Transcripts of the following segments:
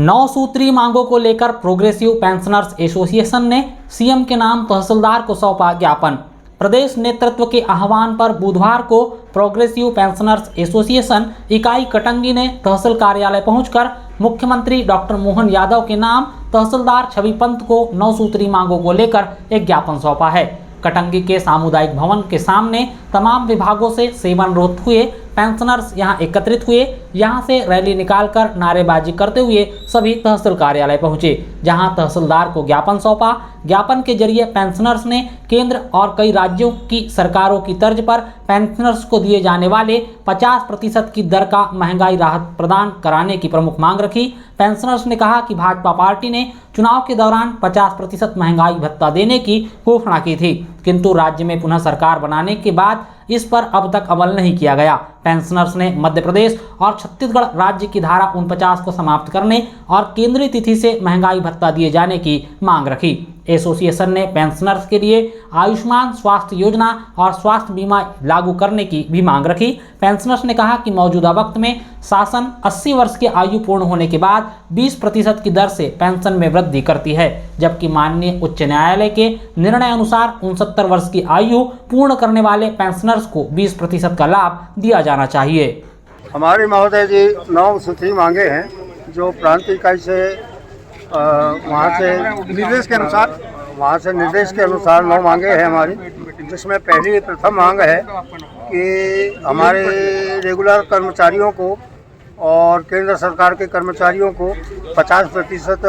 9 सूत्री मांगों को लेकर प्रोग्रेसिव पेंशनर्स एसोसिएशन ने सीएम के नाम तहसीलदार को सौंपा ज्ञापन। प्रदेश नेतृत्व के आह्वान पर बुधवार को प्रोग्रेसिव पेंशनर्स एसोसिएशन इकाई कटंगी ने तहसील कार्यालय पहुंचकर मुख्यमंत्री डॉक्टर मोहन यादव के नाम तहसीलदार छवि पंत को 9 सूत्री मांगों को लेकर एक ज्ञापन सौंपा है। कटंगी के सामुदायिक भवन के सामने तमाम विभागों से सेवानिवृत्त हुए पेंशनर्स यहां एकत्रित हुए। यहां से रैली निकालकर नारेबाजी करते हुए सभी तहसील कार्यालय पहुंचे, जहां तहसीलदार को ज्ञापन सौंपा। ज्ञापन के जरिए पेंशनर्स ने केंद्र और कई राज्यों की सरकारों की तर्ज पर पेंशनर्स को दिए जाने वाले 50% की दर का महंगाई राहत प्रदान कराने की प्रमुख मांग रखी। पेंशनर्स ने कहा कि भाजपा पार्टी ने चुनाव के दौरान 50% महंगाई भत्ता देने की घोषणा की थी, किंतु राज्य में पुनः सरकार बनाने के बाद इस पर अब तक अमल नहीं किया गया। पेंशनर्स ने मध्य प्रदेश और छत्तीसगढ़ राज्य की धारा 49 को समाप्त करने और केंद्रीय तिथि से महंगाई भत्ता दिए जाने की मांग रखी। एसोसिएशन ने पेंशनर्स के लिए आयुष्मान स्वास्थ्य योजना और स्वास्थ्य बीमा लागू करने की भी मांग रखी। पेंशनर्स ने कहा कि मौजूदा वक्त में शासन 80 वर्ष की आयु पूर्ण होने के बाद 20% की दर से पेंशन में वृद्धि करती है, जबकि माननीय उच्च न्यायालय के निर्णय अनुसार 69 वर्ष की आयु पूर्ण करने वाले पेंशनर्स को 20% का लाभ दिया जाना चाहिए। हमारे महोदय जी 9 सूत्री मांगे हैं, जो प्रांत इकाई से वहाँ से निर्देश के अनुसार 9 मांगे हैं हमारी, जिसमें प्रथम मांग है कि हमारे रेगुलर कर्मचारियों को और केंद्र सरकार के कर्मचारियों को 50%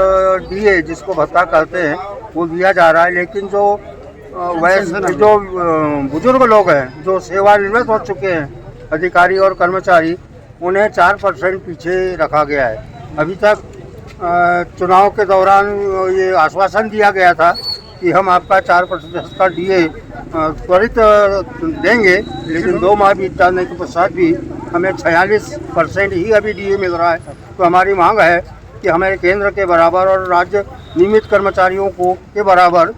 डीए जिसको भत्ता कहते हैं वो दिया जा रहा है, लेकिन जो बुजुर्ग लोग हैं जो सेवानिवृत्त हो चुके हैं अधिकारी और कर्मचारी, उन्हें 4% पीछे रखा गया है। अभी तक चुनाव के दौरान ये आश्वासन दिया गया था कि हम आपका 4% का डीए त्वरित देंगे, लेकिन 2 माह बीत जाने के पश्चात भी हमें 46% ही अभी डीए मिल रहा है। तो हमारी मांग है कि हमें केंद्र के बराबर और राज्य नियमित कर्मचारियों को के बराबर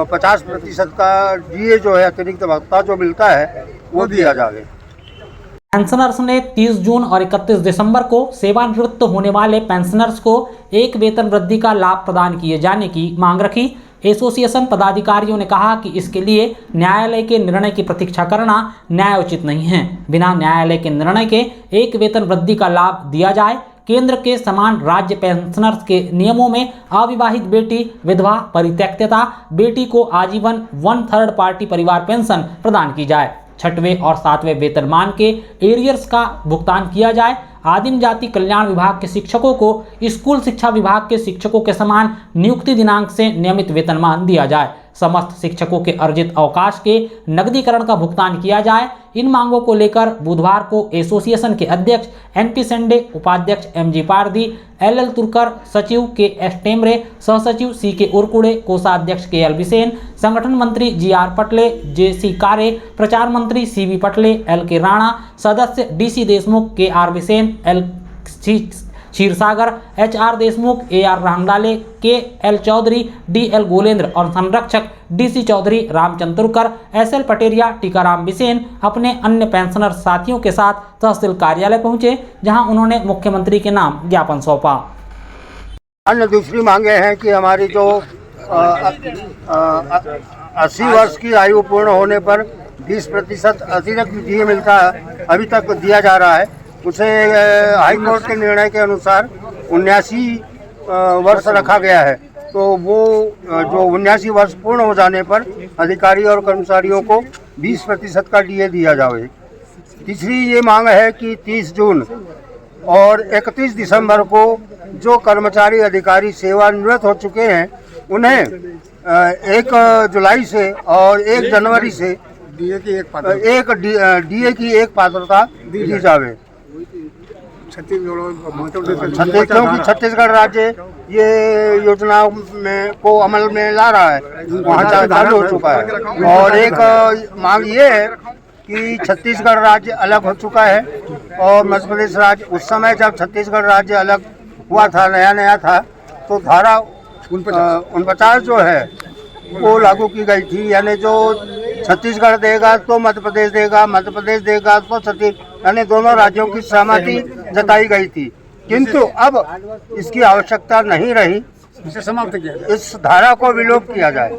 50% का डीए जो है अतिरिक्त भत्ता जो मिलता है वो दिया जाए। पेंशनर्स ने 30 जून और 31 दिसंबर को सेवानिवृत्त होने वाले पेंशनर्स को एक वेतन वृद्धि का लाभ प्रदान किए जाने की मांग रखी। एसोसिएशन पदाधिकारियों ने कहा कि इसके लिए न्यायालय के निर्णय की प्रतीक्षा करना न्यायोचित नहीं है। बिना न्यायालय के निर्णय के एक वेतन वृद्धि का लाभ दिया जाए। केंद्र के समान राज्य पेंशनर्स के नियमों में अविवाहित बेटी, विधवा, परित्यक्ता बेटी को आजीवन 1/3 पार्टी परिवार पेंशन प्रदान की जाए। 6वें और 7वें वेतनमान के एरियर्स का भुगतान किया जाए। आदिम जाति कल्याण विभाग के शिक्षकों को स्कूल शिक्षा विभाग के शिक्षकों के समान नियुक्ति दिनांक से नियमित वेतनमान दिया जाए। समस्त शिक्षकों के अर्जित अवकाश के नकदीकरण का भुगतान किया जाए। इन मांगों को लेकर बुधवार को एसोसिएशन के अध्यक्ष NP सेंडे, उपाध्यक्ष MG पारदी, LL तुर्कर, सचिव KS टेमरे, सहसचिव CK उरकुड़े, कोषाध्यक्ष KL बिसेन, संगठन मंत्री GR पटले, JC कारे, प्रचार मंत्री CV पटले, LK राणा, सदस्य DC Deshmukh, KR Bisen, L Kshirsagar, HR Deshmukh, AR Rangdale, KL Chaudhary, DL गोलेंद्र और संरक्षक DC चौधरी, रामचंद्र तुर्कर, SL पटेरिया, टीकाराम बिसेन अपने अन्य पेंशनर साथियों के साथ तहसील कार्यालय पहुंचे, जहां उन्होंने मुख्यमंत्री के नाम ज्ञापन सौंपा। अन्य दूसरी मांगे हैं कि हमारी जो 80 वर्ष की आयु पूर्ण होने पर 20% अतिरिक्त डीए मिलता है, अभी तक दिया जा रहा है, उसे हाई कोर्ट के निर्णय के अनुसार 79 वर्ष रखा गया है। तो वो जो 79 वर्ष पूर्ण हो जाने पर अधिकारी और कर्मचारियों को 20% का डीए दिया जाए। तीसरी ये मांग है कि 30 जून और 31 दिसंबर को जो कर्मचारी अधिकारी सेवानिवृत्त हो चुके हैं उन्हें 1 जुलाई से और 1 जनवरी से डीए की एक पात्रता दी जावे। क्योंकि छत्तीसगढ़ राज्य ये योजना में को अमल में ला रहा है, वहाँ चालू हो चुका है। और एक मांग ये है कि छत्तीसगढ़ राज्य अलग हो चुका है और मध्य प्रदेश राज्य, उस समय जब छत्तीसगढ़ राज्य अलग हुआ था, नया था, तो धारा 49 जो है वो लागू की गई थी। यानी जो छत्तीसगढ़ देगा तो मध्य प्रदेश देगा, मध्य प्रदेश देगा तो छत्तीसगढ़, यानी दोनों राज्यों की सहमति जताई गई थी। किंतु अब इसकी आवश्यकता नहीं रही, इसे समाप्त किया जाए। इस धारा को विलोप किया जाए।